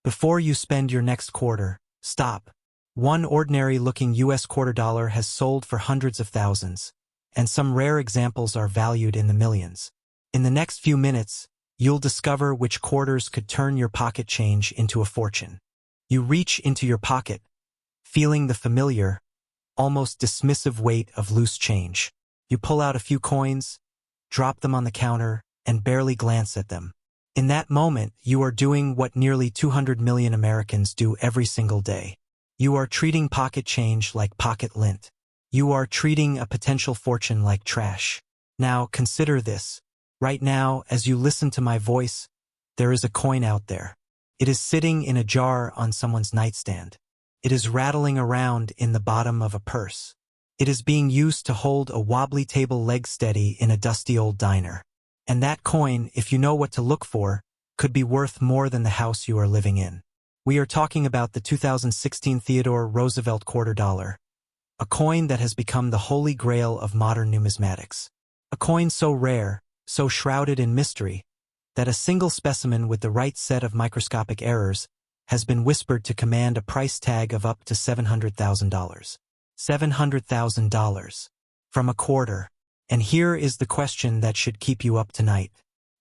Before you spend your next quarter, stop. One ordinary-looking US quarter dollar has sold for hundreds of thousands, and some rare examples are valued in the millions. In the next few minutes, you'll discover which quarters could turn your pocket change into a fortune. You reach into your pocket, feeling the familiar, almost dismissive weight of loose change. You pull out a few coins, drop them on the counter, and barely glance at them. In that moment, you are doing what nearly 200 million Americans do every single day. You are treating pocket change like pocket lint. You are treating a potential fortune like trash. Now, consider this. Right now, as you listen to my voice, there is a coin out there. It is sitting in a jar on someone's nightstand. It is rattling around in the bottom of a purse. It is being used to hold a wobbly table leg steady in a dusty old diner. And that coin, if you know what to look for, could be worth more than the house you are living in. We are talking about the 2016 Theodore Roosevelt quarter dollar, a coin that has become the holy grail of modern numismatics. A coin so rare, so shrouded in mystery, that a single specimen with the right set of microscopic errors has been whispered to command a price tag of up to $700,000. $700,000 from a quarter. And here is the question that should keep you up tonight.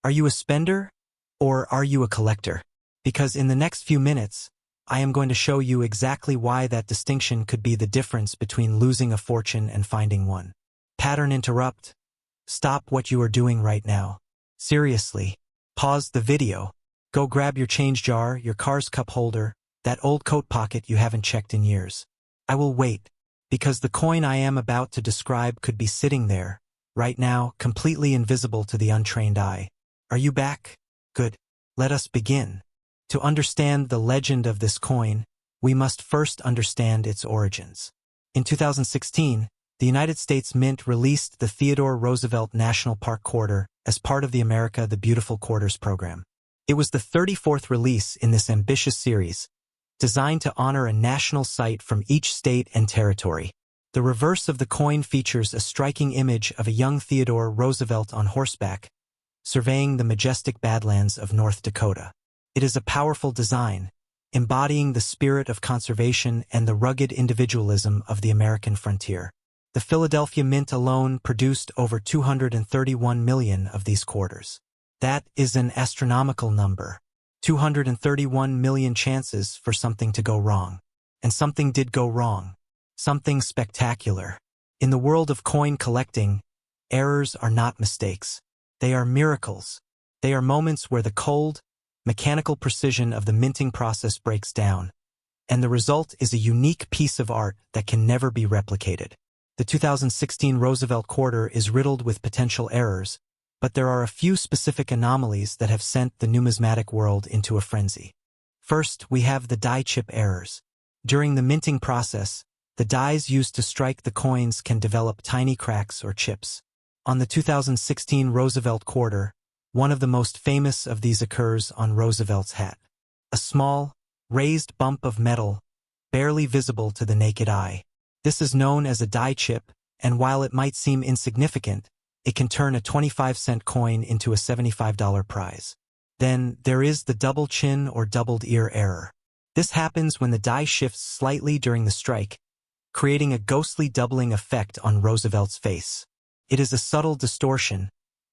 Are you a spender, or are you a collector? Because in the next few minutes, I am going to show you exactly why that distinction could be the difference between losing a fortune and finding one. Pattern interrupt. Stop what you are doing right now. Seriously. Pause the video. Go grab your change jar, your car's cup holder, that old coat pocket you haven't checked in years. I will wait, because the coin I am about to describe could be sitting there, right now, completely invisible to the untrained eye. Are you back? Good. Let us begin. To understand the legend of this coin, we must first understand its origins. In 2016, the United States Mint released the Theodore Roosevelt National Park Quarter as part of the America the Beautiful Quarters program. It was the 34th release in this ambitious series, designed to honor a national site from each state and territory. The reverse of the coin features a striking image of a young Theodore Roosevelt on horseback, surveying the majestic Badlands of North Dakota. It is a powerful design, embodying the spirit of conservation and the rugged individualism of the American frontier. The Philadelphia Mint alone produced over 231 million of these quarters. That is an astronomical number. 231 million chances for something to go wrong. And something did go wrong. Something spectacular. In the world of coin collecting, errors are not mistakes. They are miracles. They are moments where the cold, mechanical precision of the minting process breaks down, and the result is a unique piece of art that can never be replicated. The 2016 Roosevelt quarter is riddled with potential errors, but there are a few specific anomalies that have sent the numismatic world into a frenzy. First, we have the die chip errors. During the minting process, the dies used to strike the coins can develop tiny cracks or chips. On the 2016 Roosevelt quarter, one of the most famous of these occurs on Roosevelt's hat. A small, raised bump of metal, barely visible to the naked eye. This is known as a die chip, and while it might seem insignificant, it can turn a 25-cent coin into a $75 prize. Then, there is the double chin or doubled ear error. This happens when the die shifts slightly during the strike, creating a ghostly doubling effect on Roosevelt's face. It is a subtle distortion,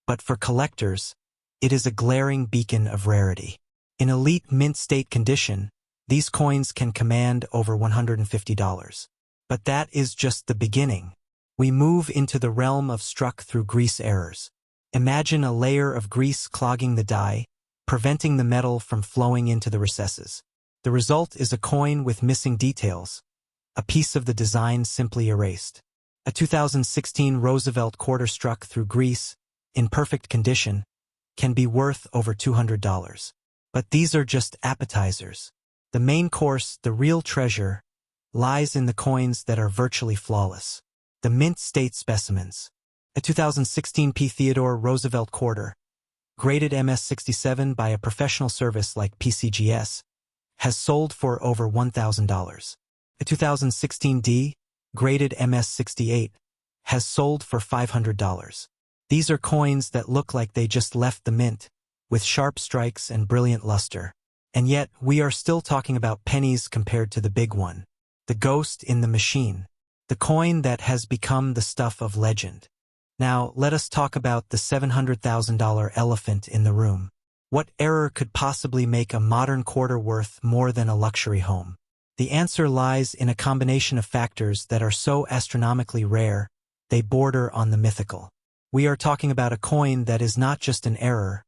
but for collectors, it is a glaring beacon of rarity. In elite mint state condition, these coins can command over $150. But that is just the beginning. We move into the realm of struck through grease errors. Imagine a layer of grease clogging the die, preventing the metal from flowing into the recesses. The result is a coin with missing details, a piece of the design simply erased. A 2016 Roosevelt quarter struck through grease, in perfect condition, can be worth over $200. But these are just appetizers. The main course, the real treasure, lies in the coins that are virtually flawless. The mint state specimens. A 2016 P. Theodore Roosevelt quarter, graded MS-67 by a professional service like PCGS, has sold for over $1,000. A 2016 D, graded MS-68, has sold for $500. These are coins that look like they just left the mint, with sharp strikes and brilliant luster. And yet, we are still talking about pennies compared to the big one. The ghost in the machine. The coin that has become the stuff of legend. Now, let us talk about the $700,000 elephant in the room. What error could possibly make a modern quarter worth more than a luxury home? The answer lies in a combination of factors that are so astronomically rare, they border on the mythical. We are talking about a coin that is not just an error,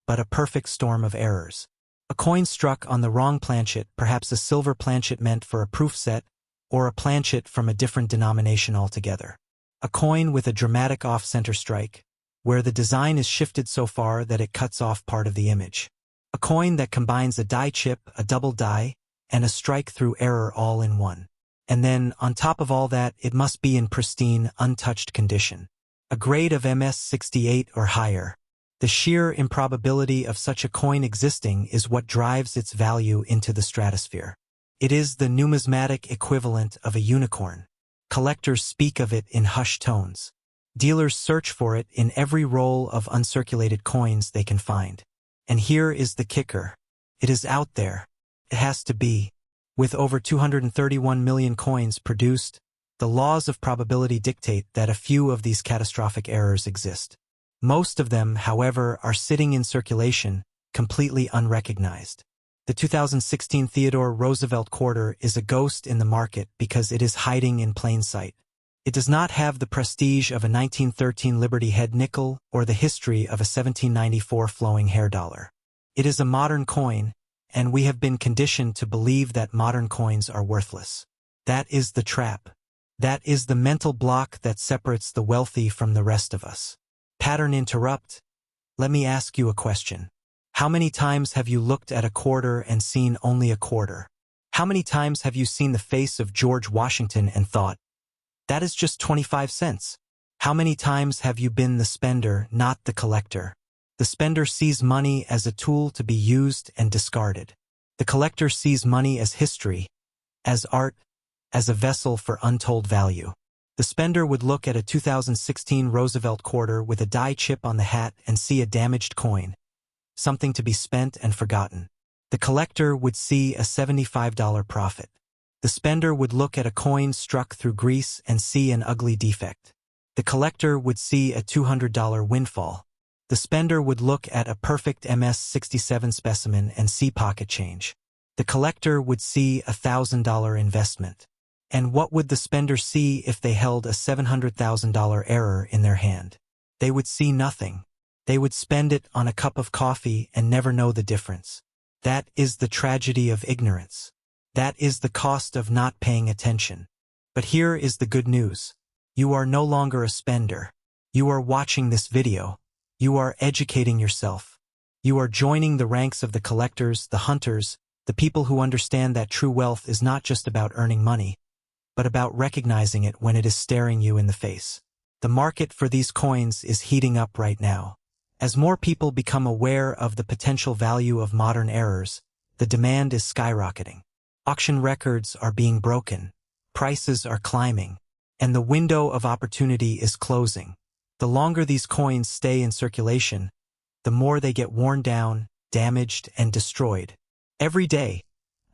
but a perfect storm of errors. A coin struck on the wrong planchet, perhaps a silver planchet meant for a proof set, or a planchet from a different denomination altogether. A coin with a dramatic off-center strike, where the design is shifted so far that it cuts off part of the image. A coin that combines a die chip, a double die, and a strike-through error all in one. And then, on top of all that, it must be in pristine, untouched condition. A grade of MS-68 or higher. The sheer improbability of such a coin existing is what drives its value into the stratosphere. It is the numismatic equivalent of a unicorn. Collectors speak of it in hushed tones. Dealers search for it in every roll of uncirculated coins they can find. And here is the kicker. It is out there. It has to be. With over 231 million coins produced, the laws of probability dictate that a few of these catastrophic errors exist. Most of them, however, are sitting in circulation, completely unrecognized. The 2016 Theodore Roosevelt quarter is a ghost in the market because it is hiding in plain sight. It does not have the prestige of a 1913 Liberty Head nickel or the history of a 1794 flowing hair dollar. It is a modern coin, and we have been conditioned to believe that modern coins are worthless. That is the trap. That is the mental block that separates the wealthy from the rest of us. Pattern interrupt. Let me ask you a question. How many times have you looked at a quarter and seen only a quarter? How many times have you seen the face of George Washington and thought, that is just 25 cents? How many times have you been the spender, not the collector? The spender sees money as a tool to be used and discarded. The collector sees money as history, as art, as a vessel for untold value. The spender would look at a 2016 Roosevelt quarter with a die chip on the hat and see a damaged coin, something to be spent and forgotten. The collector would see a $75 profit. The spender would look at a coin struck through grease and see an ugly defect. The collector would see a $200 windfall. The spender would look at a perfect MS-67 specimen and see pocket change. The collector would see a $1,000 investment. And what would the spender see if they held a $700,000 error in their hand? They would see nothing. They would spend it on a cup of coffee and never know the difference. That is the tragedy of ignorance. That is the cost of not paying attention. But here is the good news. You are no longer a spender. You are watching this video. You are educating yourself. You are joining the ranks of the collectors, the hunters, the people who understand that true wealth is not just about earning money, but about recognizing it when it is staring you in the face. The market for these coins is heating up right now. As more people become aware of the potential value of modern errors, the demand is skyrocketing. Auction records are being broken, prices are climbing, and the window of opportunity is closing. The longer these coins stay in circulation, the more they get worn down, damaged, and destroyed. Every day,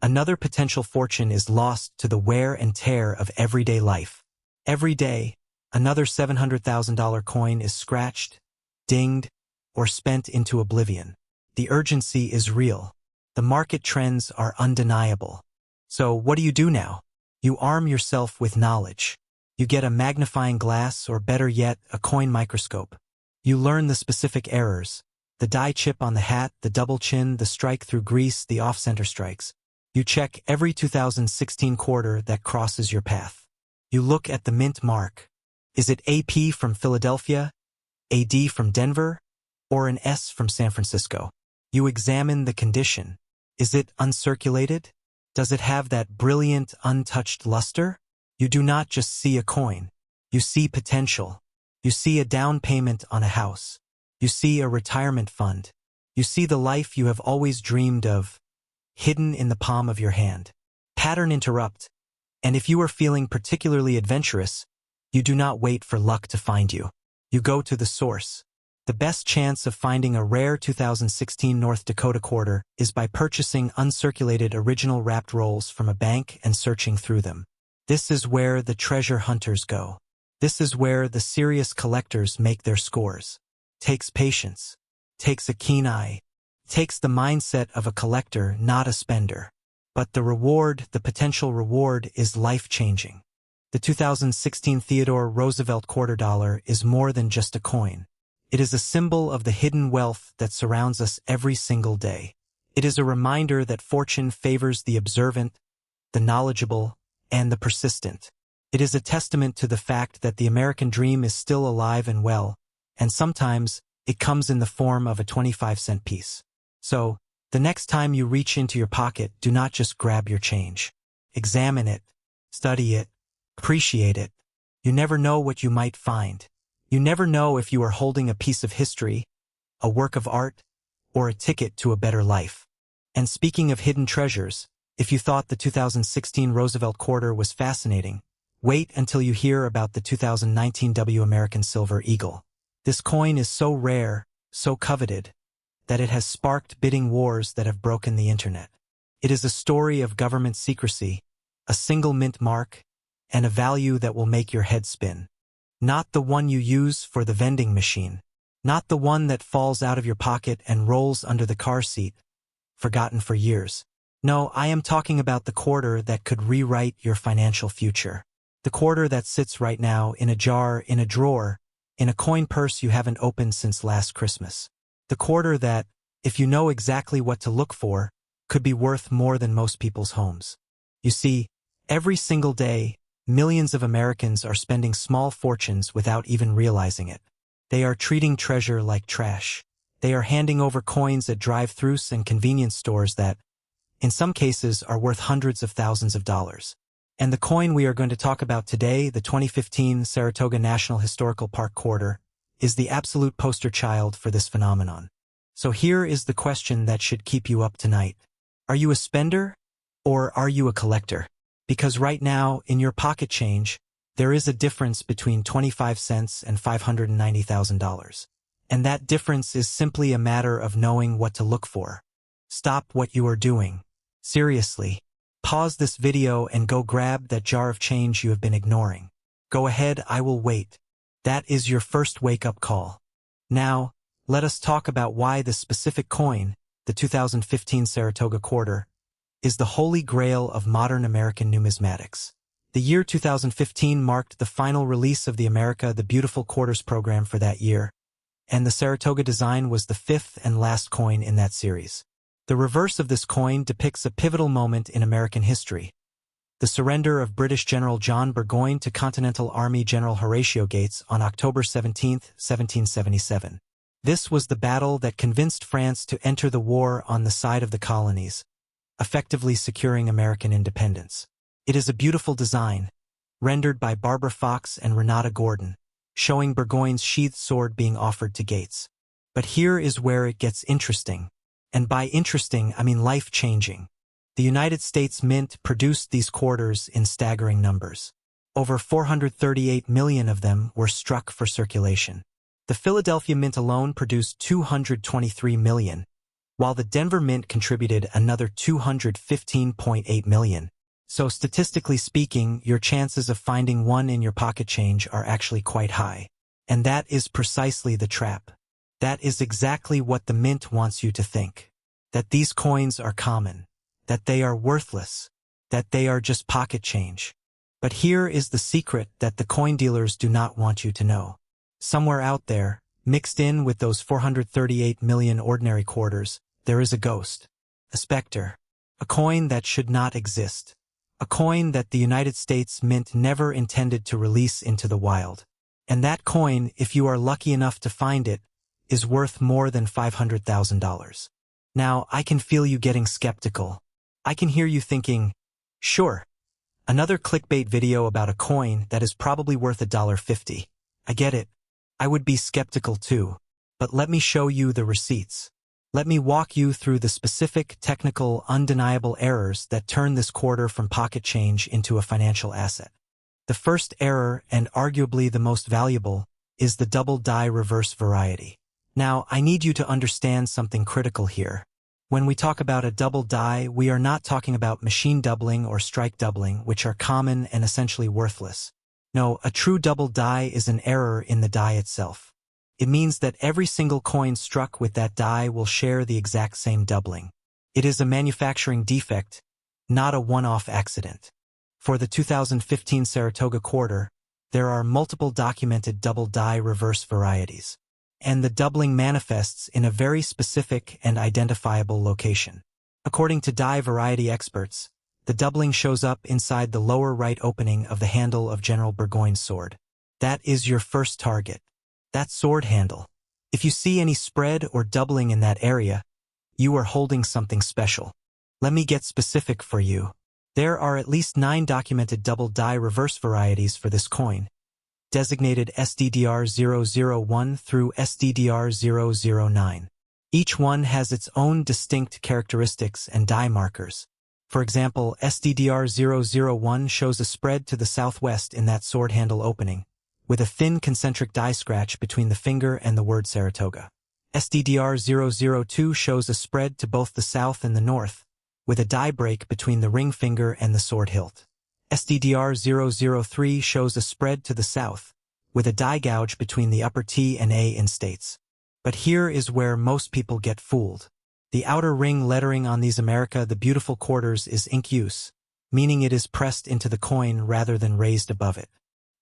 another potential fortune is lost to the wear and tear of everyday life. Every day, another $700,000 coin is scratched, dinged, or spent into oblivion. The urgency is real. The market trends are undeniable. So what do you do now? You arm yourself with knowledge. You get a magnifying glass, or better yet, a coin microscope. You learn the specific errors, the die chip on the hat, the double chin, the strike through grease, the off-center strikes. You check every 2016 quarter that crosses your path. You look at the mint mark. Is it AP from Philadelphia, AD from Denver, or an S from San Francisco? You examine the condition. Is it uncirculated? Does it have that brilliant, untouched luster? You do not just see a coin. You see potential. You see a down payment on a house. You see a retirement fund. You see the life you have always dreamed of, hidden in the palm of your hand. Pattern interrupt. And if you are feeling particularly adventurous, you do not wait for luck to find you. You go to the source. The best chance of finding a rare 2016 North Dakota quarter is by purchasing uncirculated original wrapped rolls from a bank and searching through them. This is where the treasure hunters go. This is where the serious collectors make their scores. Takes patience. Takes a keen eye. Takes the mindset of a collector, not a spender. But the reward, the potential reward, is life-changing. The 2016 Theodore Roosevelt quarter dollar is more than just a coin. It is a symbol of the hidden wealth that surrounds us every single day. It is a reminder that fortune favors the observant, the knowledgeable, and the persistent. It is a testament to the fact that the American dream is still alive and well, and sometimes it comes in the form of a 25-cent piece. So, the next time you reach into your pocket, do not just grab your change. Examine it, study it, appreciate it. You never know what you might find. You never know if you are holding a piece of history, a work of art, or a ticket to a better life. And speaking of hidden treasures, if you thought the 2016 Roosevelt quarter was fascinating, wait until you hear about the 2019 American Silver Eagle. This coin is so rare, so coveted, that it has sparked bidding wars that have broken the internet. It is a story of government secrecy, a single mint mark, and a value that will make your head spin. Not the one you use for the vending machine. Not the one that falls out of your pocket and rolls under the car seat, forgotten for years. No, I am talking about the quarter that could rewrite your financial future. The quarter that sits right now in a jar, in a drawer, in a coin purse you haven't opened since last Christmas. The quarter that, if you know exactly what to look for, could be worth more than most people's homes. You see, every single day, millions of Americans are spending small fortunes without even realizing it. They are treating treasure like trash. They are handing over coins at drive-thrus and convenience stores that, in some cases, are worth hundreds of thousands of dollars. And the coin we are going to talk about today, the 2015 Saratoga National Historical Park quarter, is the absolute poster child for this phenomenon. So here is the question that should keep you up tonight. Are you a spender, or are you a collector? Because right now, in your pocket change, there is a difference between 25 cents and $590,000. And that difference is simply a matter of knowing what to look for. Stop what you are doing. Seriously. Pause this video and go grab that jar of change you have been ignoring. Go ahead, I will wait. That is your first wake-up call. Now, let us talk about why this specific coin, the 2015 Saratoga quarter, is the holy grail of modern American numismatics. The year 2015 marked the final release of the America the Beautiful Quarters program for that year, and the Saratoga design was the fifth and last coin in that series. The reverse of this coin depicts a pivotal moment in American history, the surrender of British General John Burgoyne to Continental Army General Horatio Gates on October 17, 1777. This was the battle that convinced France to enter the war on the side of the colonies, effectively securing American independence. It is a beautiful design, rendered by Barbara Fox and Renata Gordon, showing Burgoyne's sheathed sword being offered to Gates. But here is where it gets interesting. And by interesting, I mean life-changing. The United States Mint produced these quarters in staggering numbers. Over 438 million of them were struck for circulation. The Philadelphia Mint alone produced 223 million, while the Denver Mint contributed another 215.8 million. So statistically speaking, your chances of finding one in your pocket change are actually quite high. And that is precisely the trap. That is exactly what the Mint wants you to think. That these coins are common. That they are worthless. That they are just pocket change. But here is the secret that the coin dealers do not want you to know. Somewhere out there, mixed in with those 438 million ordinary quarters, there is a ghost. A specter. A coin that should not exist. A coin that the United States Mint never intended to release into the wild. And that coin, if you are lucky enough to find it, is worth more than $500,000. Now, I can feel you getting skeptical. I can hear you thinking, sure, another clickbait video about a coin that is probably worth $1.50. I get it. I would be skeptical too. But let me show you the receipts. Let me walk you through the specific, technical, undeniable errors that turn this quarter from pocket change into a financial asset. The first error, and arguably the most valuable, is the double die reverse variety. Now, I need you to understand something critical here. When we talk about a double die, we are not talking about machine doubling or strike doubling, which are common and essentially worthless. No, a true double die is an error in the die itself. It means that every single coin struck with that die will share the exact same doubling. It is a manufacturing defect, not a one-off accident. For the 2015 Saratoga quarter, there are multiple documented double die reverse varieties, and the doubling manifests in a very specific and identifiable location. According to die variety experts, the doubling shows up inside the lower right opening of the handle of General Burgoyne's sword. That is your first target. That sword handle. If you see any spread or doubling in that area, you are holding something special. Let me get specific for you. There are at least 9 documented double die reverse varieties for this coin, designated SDDR001 through SDDR009. Each one has its own distinct characteristics and die markers. For example, SDDR001 shows a spread to the southwest in that sword handle opening, with a thin concentric die scratch between the finger and the word Saratoga. SDDR002 shows a spread to both the south and the north, with a die break between the ring finger and the sword hilt. SDDR003 shows a spread to the south, with a die gouge between the upper T and A instates. But here is where most people get fooled. The outer ring lettering on these America the Beautiful quarters is ink use, meaning it is pressed into the coin rather than raised above it.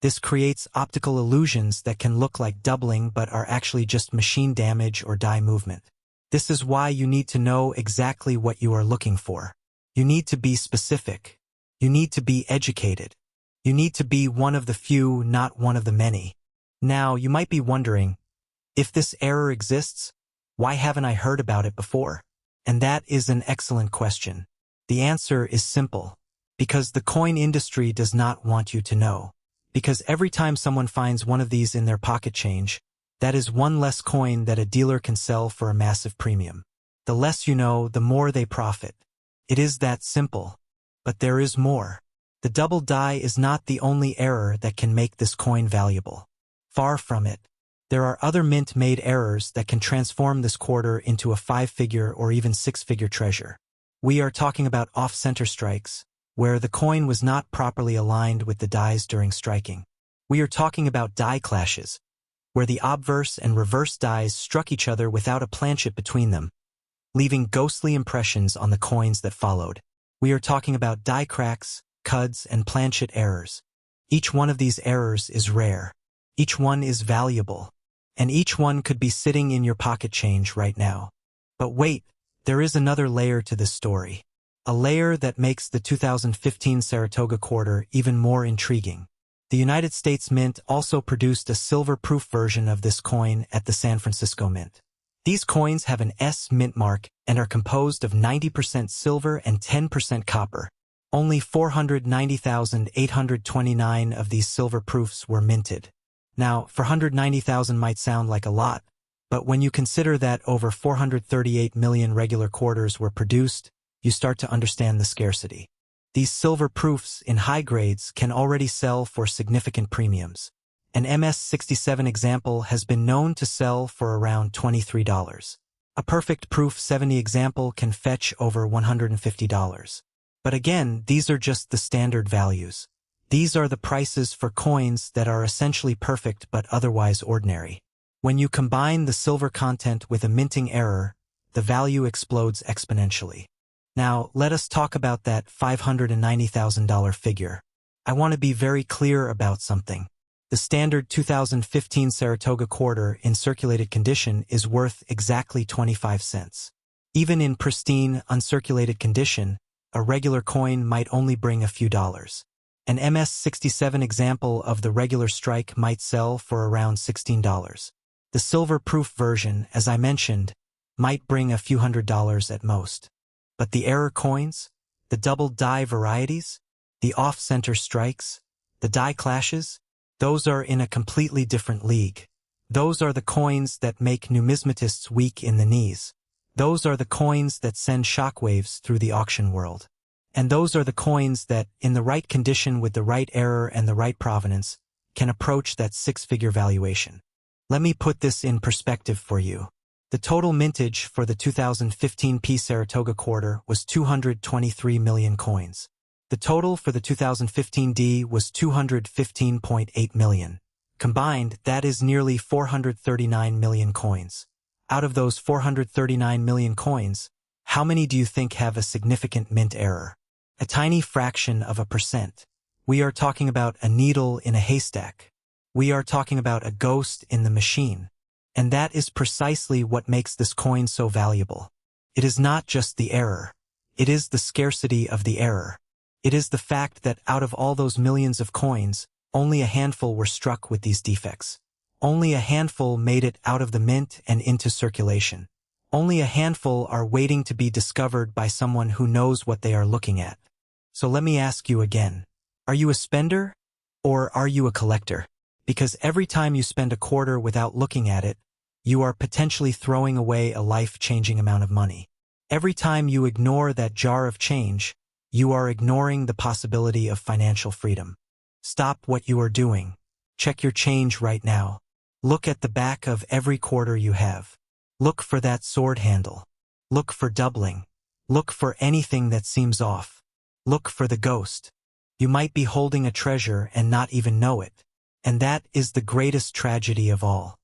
This creates optical illusions that can look like doubling but are actually just machine damage or die movement. This is why you need to know exactly what you are looking for. You need to be specific. You need to be educated. You need to be one of the few, not one of the many. Now, you might be wondering, if this error exists, why haven't I heard about it before? And that is an excellent question. The answer is simple. Because the coin industry does not want you to know. Because every time someone finds one of these in their pocket change, that is one less coin that a dealer can sell for a massive premium. The less you know, the more they profit. It is that simple. But there is more. The double die is not the only error that can make this coin valuable. Far from it. There are other mint-made errors that can transform this quarter into a 5-figure or even 6-figure treasure. We are talking about off-center strikes, where the coin was not properly aligned with the dies during striking. We are talking about die clashes, where the obverse and reverse dies struck each other without a planchet between them, leaving ghostly impressions on the coins that followed. We are talking about die cracks, cuds, and planchet errors. Each one of these errors is rare. Each one is valuable. And each one could be sitting in your pocket change right now. But wait, there is another layer to this story. A layer that makes the 2015 Saratoga quarter even more intriguing. The United States Mint also produced a silver-proof version of this coin at the San Francisco Mint. These coins have an S mint mark and are composed of 90% silver and 10% copper. Only 490,829 of these silver proofs were minted. Now, 490,000 might sound like a lot, but when you consider that over 438 million regular quarters were produced, you start to understand the scarcity. These silver proofs in high grades can already sell for significant premiums. An MS-67 example has been known to sell for around $23. A perfect proof 70 example can fetch over $150. But again, these are just the standard values. These are the prices for coins that are essentially perfect but otherwise ordinary. When you combine the silver content with a minting error, the value explodes exponentially. Now, let us talk about that $590,000 figure. I want to be very clear about something. The standard 2015 Saratoga quarter in circulated condition is worth exactly 25 cents. Even in pristine, uncirculated condition, a regular coin might only bring a few dollars. An MS-67 example of the regular strike might sell for around $16. The silver-proof version, as I mentioned, might bring a few $100s at most. But the error coins, the double die varieties, the off-center strikes, the die clashes, those are in a completely different league. Those are the coins that make numismatists weak in the knees. Those are the coins that send shockwaves through the auction world. And those are the coins that, in the right condition with the right error and the right provenance, can approach that 6-figure valuation. Let me put this in perspective for you. The total mintage for the 2015 Saratoga quarter was 223 million coins. The total for the 2015 D was 215.8 million. Combined, that is nearly 439 million coins. Out of those 439 million coins, how many do you think have a significant mint error? A tiny fraction of a percent. We are talking about a needle in a haystack. We are talking about a ghost in the machine. And that is precisely what makes this coin so valuable. It is not just the error. It is the scarcity of the error. It is the fact that out of all those millions of coins, only a handful were struck with these defects. Only a handful made it out of the mint and into circulation. Only a handful are waiting to be discovered by someone who knows what they are looking at. So let me ask you again. Are you a spender or are you a collector? Because every time you spend a quarter without looking at it, you are potentially throwing away a life-changing amount of money. Every time you ignore that jar of change, you are ignoring the possibility of financial freedom. Stop what you are doing. Check your change right now. Look at the back of every quarter you have. Look for that sword handle. Look for doubling. Look for anything that seems off. Look for the ghost. You might be holding a treasure and not even know it. And that is the greatest tragedy of all.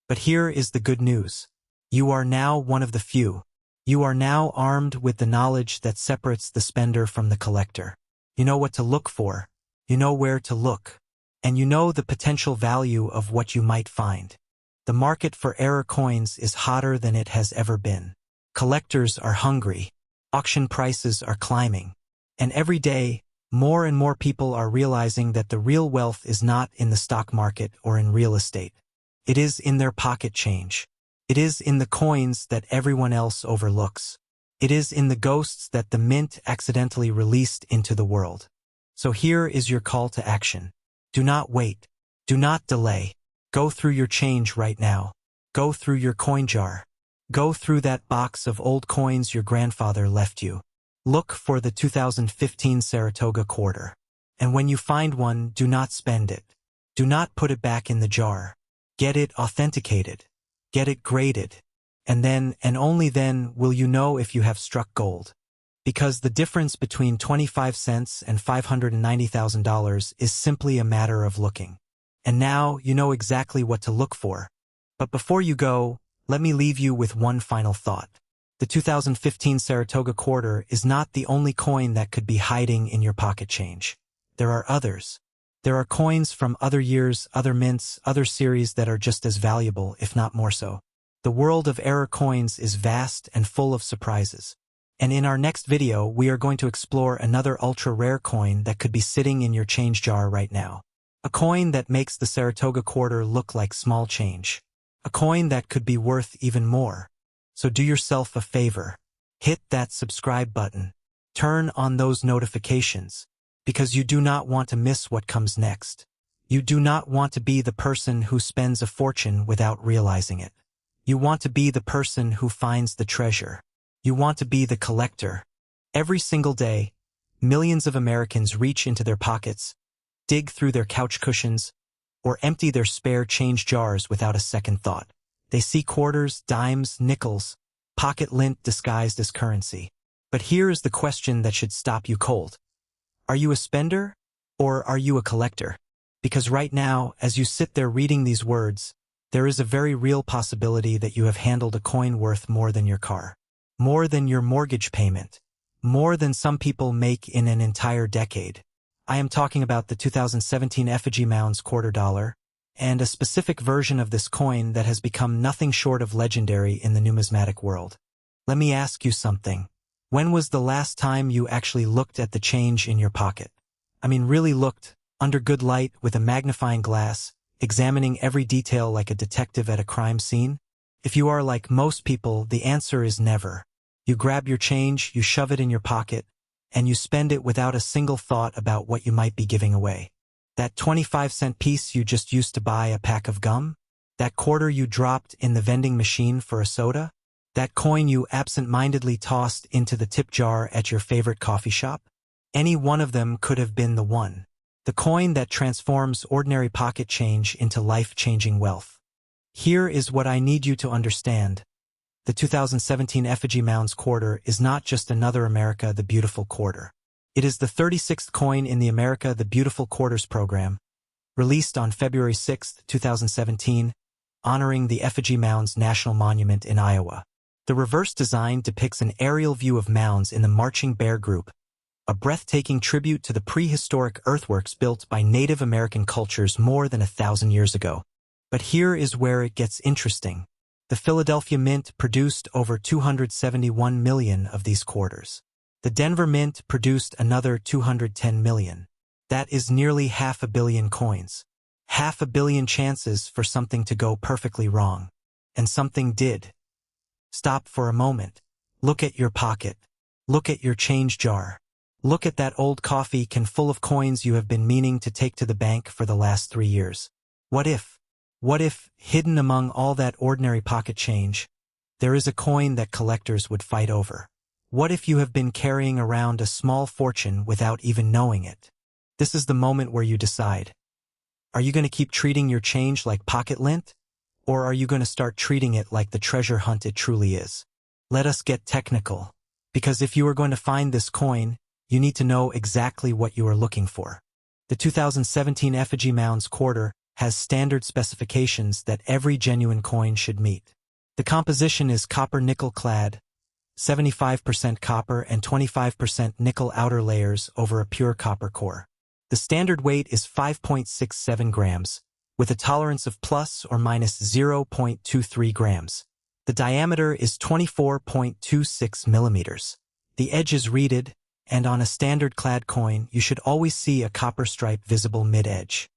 But here is the good news. You are now one of the few. You are now armed with the knowledge that separates the spender from the collector. You know what to look for. You know where to look. And you know the potential value of what you might find. The market for error coins is hotter than it has ever been. Collectors are hungry. Auction prices are climbing. And every day, more and more people are realizing that the real wealth is not in the stock market or in real estate. It is in their pocket change. It is in the coins that everyone else overlooks. It is in the ghosts that the mint accidentally released into the world. So here is your call to action. Do not wait. Do not delay. Go through your change right now. Go through your coin jar. Go through that box of old coins your grandfather left you. Look for the 2015 Saratoga quarter. And when you find one, do not spend it. Do not put it back in the jar. Get it authenticated. Get it graded. And then, and only then, will you know if you have struck gold. Because the difference between 25 cents and $590,000 is simply a matter of looking. And now you know exactly what to look for. But before you go, let me leave you with one final thought. The 2015 Saratoga quarter is not the only coin that could be hiding in your pocket change. There are others. There are coins from other years, other mints, other series that are just as valuable, if not more so. The world of error coins is vast and full of surprises. And in our next video, we are going to explore another ultra-rare coin that could be sitting in your change jar right now. A coin that makes the Saratoga quarter look like small change. A coin that could be worth even more. So do yourself a favor. Hit that subscribe button. Turn on those notifications. Because you do not want to miss what comes next. You do not want to be the person who spends a fortune without realizing it. You want to be the person who finds the treasure. You want to be the collector. Every single day, millions of Americans reach into their pockets, dig through their couch cushions, or empty their spare change jars without a second thought. They see quarters, dimes, nickels, pocket lint disguised as currency. But here is the question that should stop you cold. Are you a spender or are you a collector? Because right now, as you sit there reading these words, there is a very real possibility that you have handled a coin worth more than your car, more than your mortgage payment, more than some people make in an entire decade. I am talking about the 2017 Effigy mounds $quarter, and a specific version of this coin that has become nothing short of legendary in the numismatic world. Let me ask you something. When was the last time you actually looked at the change in your pocket? I mean, really looked, under good light, with a magnifying glass, examining every detail like a detective at a crime scene? If you are like most people, the answer is never. You grab your change, you shove it in your pocket, and you spend it without a single thought about what you might be giving away. That 25-cent piece you just used to buy a pack of gum? That quarter you dropped in the vending machine for a soda? That coin you absent-mindedly tossed into the tip jar at your favorite coffee shop? Any one of them could have been the one. The coin that transforms ordinary pocket change into life-changing wealth. Here is what I need you to understand. The 2017 Effigy Mounds quarter is not just another America the Beautiful quarter. It is the 36th coin in the America the Beautiful Quarters program, released on February 6, 2017, honoring the Effigy Mounds National Monument in Iowa. The reverse design depicts an aerial view of mounds in the Marching Bear Group, a breathtaking tribute to the prehistoric earthworks built by Native American cultures more than 1,000 years ago. But here is where it gets interesting. The Philadelphia Mint produced over 271 million of these quarters. The Denver Mint produced another 210 million. That is nearly 500 million coins. 500 million chances for something to go perfectly wrong. And something did. Stop for a moment. Look at your pocket. Look at your change jar. Look at that old coffee can full of coins you have been meaning to take to the bank for the last 3 years. What if, hidden among all that ordinary pocket change, there is a coin that collectors would fight over? What if you have been carrying around a small fortune without even knowing it? This is the moment where you decide. Are you going to keep treating your change like pocket lint? Or are you going to start treating it like the treasure hunt it truly is? Let us get technical. Because if you are going to find this coin, you need to know exactly what you are looking for. The 2017 Effigy Mounds quarter has standard specifications that every genuine coin should meet. The composition is copper-nickel clad, 75% copper and 25% nickel outer layers over a pure copper core. The standard weight is 5.67 grams, with a tolerance of plus or minus 0.23 grams. The diameter is 24.26 millimeters. The edge is reeded, and on a standard clad coin, you should always see a copper stripe visible mid-edge.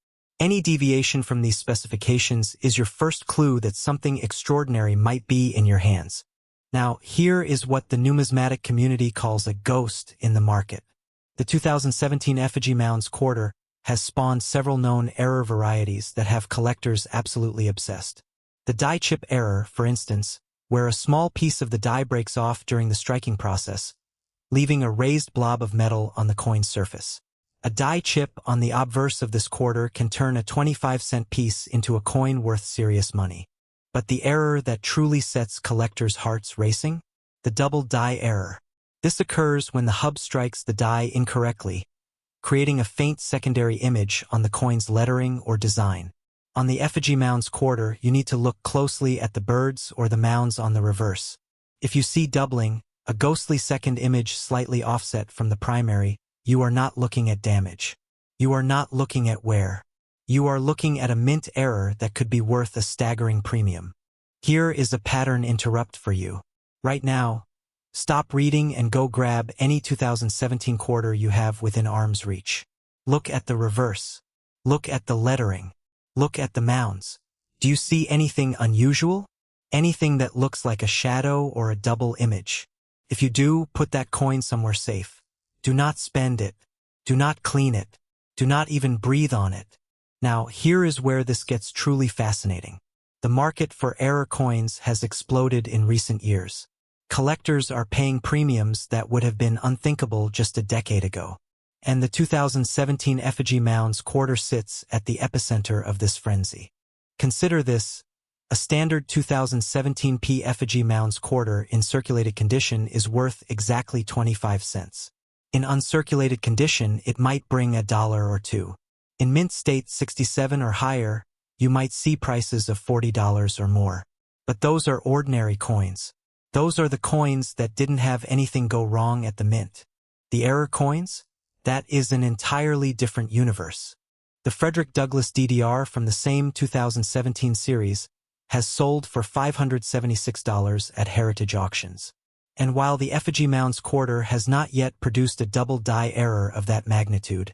Any deviation from these specifications is your first clue that something extraordinary might be in your hands. Now, here is what the numismatic community calls a ghost in the market. The 2017 Effigy Mounds quarter has spawned several known error varieties that have collectors absolutely obsessed. The die chip error, for instance, where a small piece of the die breaks off during the striking process, leaving a raised blob of metal on the coin's surface. A die chip on the obverse of this quarter can turn a 25-cent piece into a coin worth serious money. But the error that truly sets collectors' hearts racing? The double die error. This occurs when the hub strikes the die incorrectly, creating a faint secondary image on the coin's lettering or design. On the Effigy Mounds quarter, you need to look closely at the birds or the mounds on the reverse. If you see doubling, a ghostly second image slightly offset from the primary, you are not looking at damage. You are not looking at wear. You are looking at a mint error that could be worth a staggering premium. Here is a pattern interrupt for you. Right now, stop reading and go grab any 2017 quarter you have within arm's reach. Look at the reverse. Look at the lettering. Look at the mounds. Do you see anything unusual? Anything that looks like a shadow or a double image? If you do, put that coin somewhere safe. Do not spend it. Do not clean it. Do not even breathe on it. Now, here is where this gets truly fascinating. The market for error coins has exploded in recent years. Collectors are paying premiums that would have been unthinkable just a decade ago. And the 2017 Effigy Mounds quarter sits at the epicenter of this frenzy. Consider this. A standard 2017 Effigy Mounds quarter in circulated condition is worth exactly 25 cents. In uncirculated condition, it might bring $1 or $2. In mint state 67 or higher, you might see prices of $40 or more. But those are ordinary coins. Those are the coins that didn't have anything go wrong at the mint. The error coins? That is an entirely different universe. The Frederick Douglass DDR from the same 2017 series has sold for $576 at heritage auctions. And while the Effigy Mounds quarter has not yet produced a double die error of that magnitude,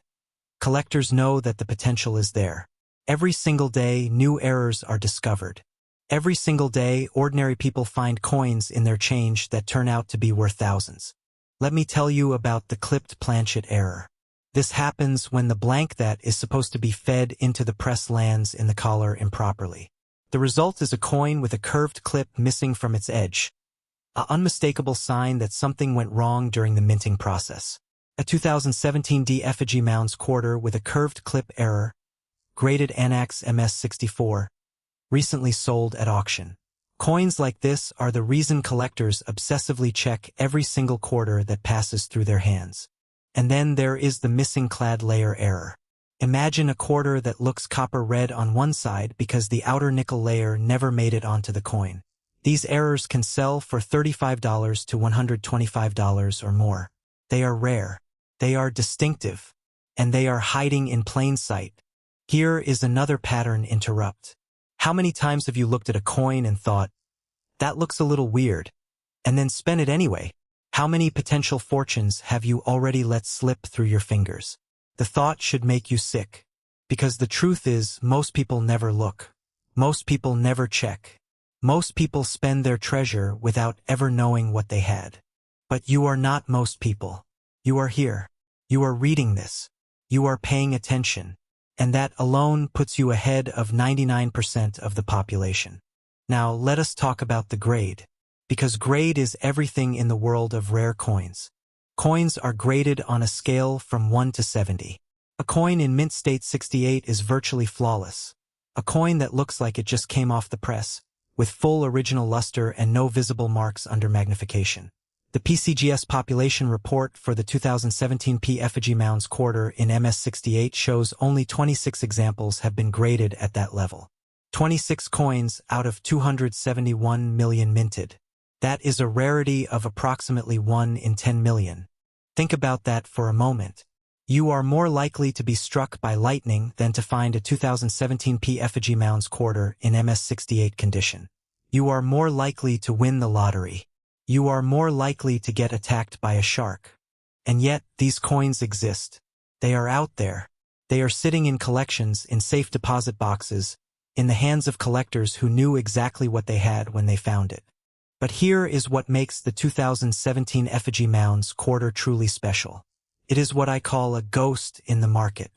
collectors know that the potential is there. Every single day, new errors are discovered. Every single day, ordinary people find coins in their change that turn out to be worth thousands. Let me tell you about the clipped planchet error. This happens when the blank that is supposed to be fed into the press lands in the collar improperly. The result is a coin with a curved clip missing from its edge, an unmistakable sign that something went wrong during the minting process. A 2017 Effigy Mounds quarter with a curved clip error, graded Anax MS64, recently sold at auction. Coins like this are the reason collectors obsessively check every single quarter that passes through their hands. And then there is the missing clad layer error. Imagine a quarter that looks copper red on one side because the outer nickel layer never made it onto the coin. These errors can sell for $35 to $125 or more. They are rare. They are distinctive. And they are hiding in plain sight. Here is another pattern interrupt. How many times have you looked at a coin and thought, that looks a little weird, and then spent it anyway? How many potential fortunes have you already let slip through your fingers? The thought should make you sick. Because the truth is, most people never look. Most people never check. Most people spend their treasure without ever knowing what they had. But you are not most people. You are here. You are reading this. You are paying attention. And that alone puts you ahead of 99% of the population. Now let us talk about the grade. Because grade is everything in the world of rare coins. Coins are graded on a scale from 1 to 70. A coin in mint state 68 is virtually flawless. A coin that looks like it just came off the press, with full original luster and no visible marks under magnification. The PCGS population report for the 2017 Effigy Mounds quarter in MS68 shows only 26 examples have been graded at that level. 26 coins out of 271 million minted. That is a rarity of approximately 1 in 10 million. Think about that for a moment. You are more likely to be struck by lightning than to find a 2017 Effigy Mounds quarter in MS68 condition. You are more likely to win the lottery. You are more likely to get attacked by a shark. And yet, these coins exist. They are out there. They are sitting in collections in safe deposit boxes, in the hands of collectors who knew exactly what they had when they found it. But here is what makes the 2017 Effigy Mounds quarter truly special. It is what I call a ghost in the market.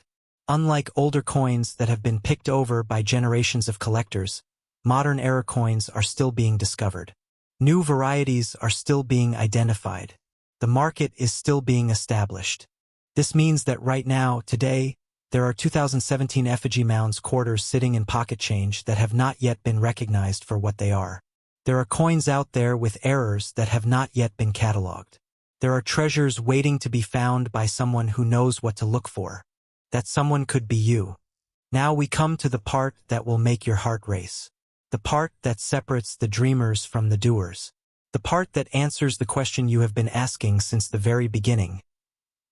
Unlike older coins that have been picked over by generations of collectors, modern era coins are still being discovered. New varieties are still being identified. The market is still being established. This means that right now, today, there are 2017 Effigy Mounds quarters sitting in pocket change that have not yet been recognized for what they are. There are coins out there with errors that have not yet been cataloged. There are treasures waiting to be found by someone who knows what to look for. That someone could be you. Now we come to the part that will make your heart race. The part that separates the dreamers from the doers. The part that answers the question you have been asking since the very beginning.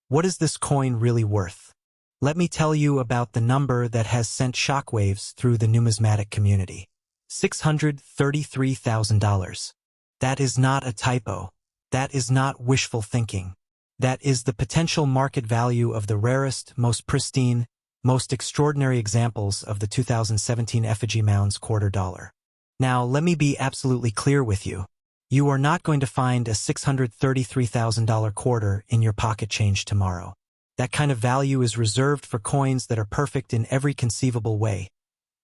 What is this coin really worth? Let me tell you about the number that has sent shockwaves through the numismatic community. $633,000. That is not a typo. That is not wishful thinking. That is the potential market value of the rarest, most pristine, most extraordinary examples of the 2017 Effigy Mounds quarter dollar. Now, let me be absolutely clear with you. You are not going to find a $633,000 quarter in your pocket change tomorrow. That kind of value is reserved for coins that are perfect in every conceivable way.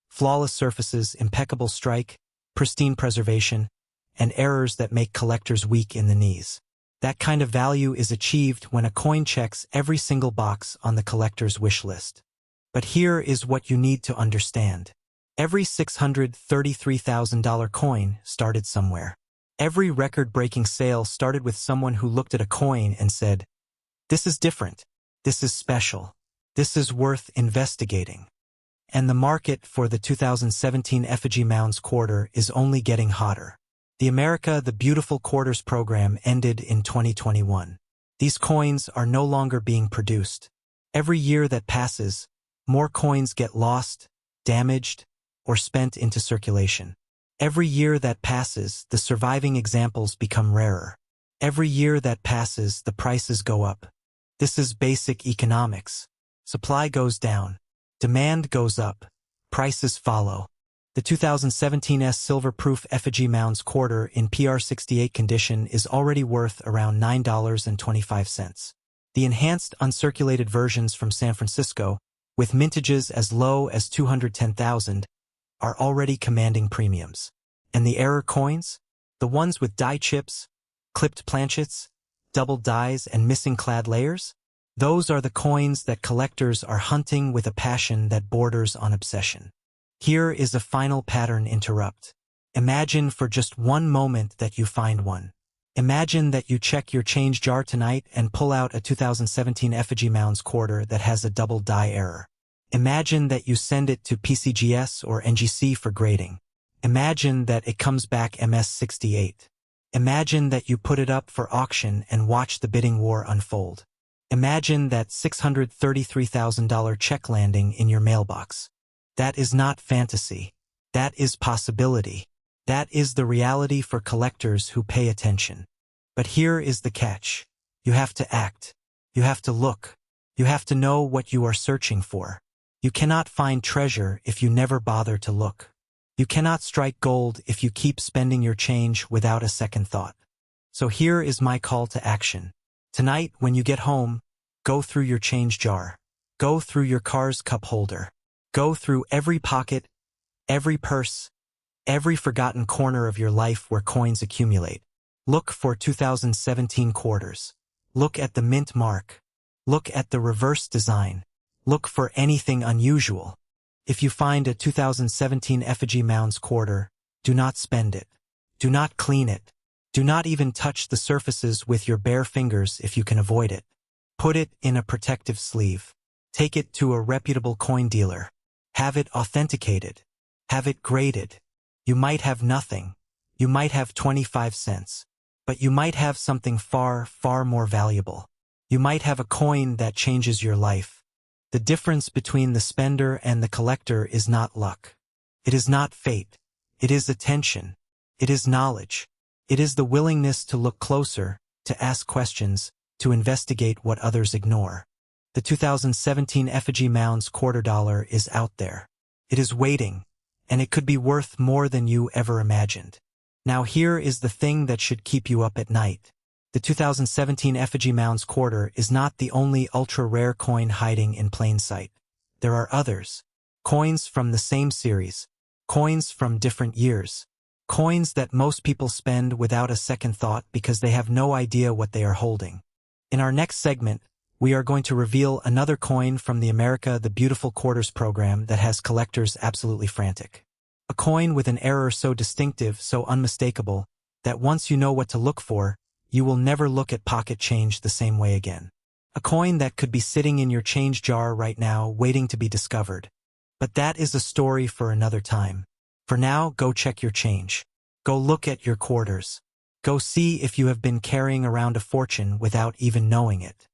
Flawless surfaces, impeccable strike, pristine preservation, and errors that make collectors weak in the knees. That kind of value is achieved when a coin checks every single box on the collector's wish list. But here is what you need to understand. Every $633,000 coin started somewhere. Every record-breaking sale started with someone who looked at a coin and said, "This is different. This is special. This is worth investigating." And the market for the 2017 Effigy Mounds quarter is only getting hotter. The America the Beautiful Quarters program ended in 2021. These coins are no longer being produced. Every year that passes, more coins get lost, damaged, or spent into circulation. Every year that passes, the surviving examples become rarer. Every year that passes, the prices go up. This is basic economics. Supply goes down. Demand goes up. Prices follow. The 2017 silver-proof Effigy Mounds quarter in PR68 condition is already worth around $9.25. The enhanced uncirculated versions from San Francisco, with mintages as low as 210,000, are already commanding premiums. And the error coins? The ones with die chips, clipped planchets, double dies, and missing clad layers? Those are the coins that collectors are hunting with a passion that borders on obsession. Here is a final pattern interrupt. Imagine for just one moment that you find one. Imagine that you check your change jar tonight and pull out a 2017 Effigy Mounds quarter that has a double die error. Imagine that you send it to PCGS or NGC for grading. Imagine that it comes back MS68. Imagine that you put it up for auction and watch the bidding war unfold. Imagine that $633,000 check landing in your mailbox. That is not fantasy. That is possibility. That is the reality for collectors who pay attention. But here is the catch. You have to act. You have to look. You have to know what you are searching for. You cannot find treasure if you never bother to look. You cannot strike gold if you keep spending your change without a second thought. So here is my call to action. Tonight, when you get home, go through your change jar. Go through your car's cup holder. Go through every pocket, every purse, every forgotten corner of your life where coins accumulate. Look for 2017 quarters. Look at the mint mark. Look at the reverse design. Look for anything unusual. If you find a 2017 Effigy Mounds quarter, do not spend it. Do not clean it. Do not even touch the surfaces with your bare fingers if you can avoid it. Put it in a protective sleeve. Take it to a reputable coin dealer. Have it authenticated. Have it graded. You might have nothing. You might have 25 cents. But you might have something far, far more valuable. You might have a coin that changes your life. The difference between the spender and the collector is not luck. It is not fate. It is attention. It is knowledge. It is the willingness to look closer, to ask questions, to investigate what others ignore. The 2017 Effigy Mounds $quarter is out there. It is waiting, and it could be worth more than you ever imagined. Now here is the thing that should keep you up at night. The 2017 Effigy Mounds quarter is not the only ultra-rare coin hiding in plain sight. There are others. Coins from the same series. Coins from different years. Coins that most people spend without a second thought because they have no idea what they are holding. In our next segment, we are going to reveal another coin from the America the Beautiful Quarters program that has collectors absolutely frantic. A coin with an error so distinctive, so unmistakable, that once you know what to look for, you will never look at pocket change the same way again. A coin that could be sitting in your change jar right now waiting to be discovered. But that is a story for another time. For now, go check your change. Go look at your quarters. Go see if you have been carrying around a fortune without even knowing it.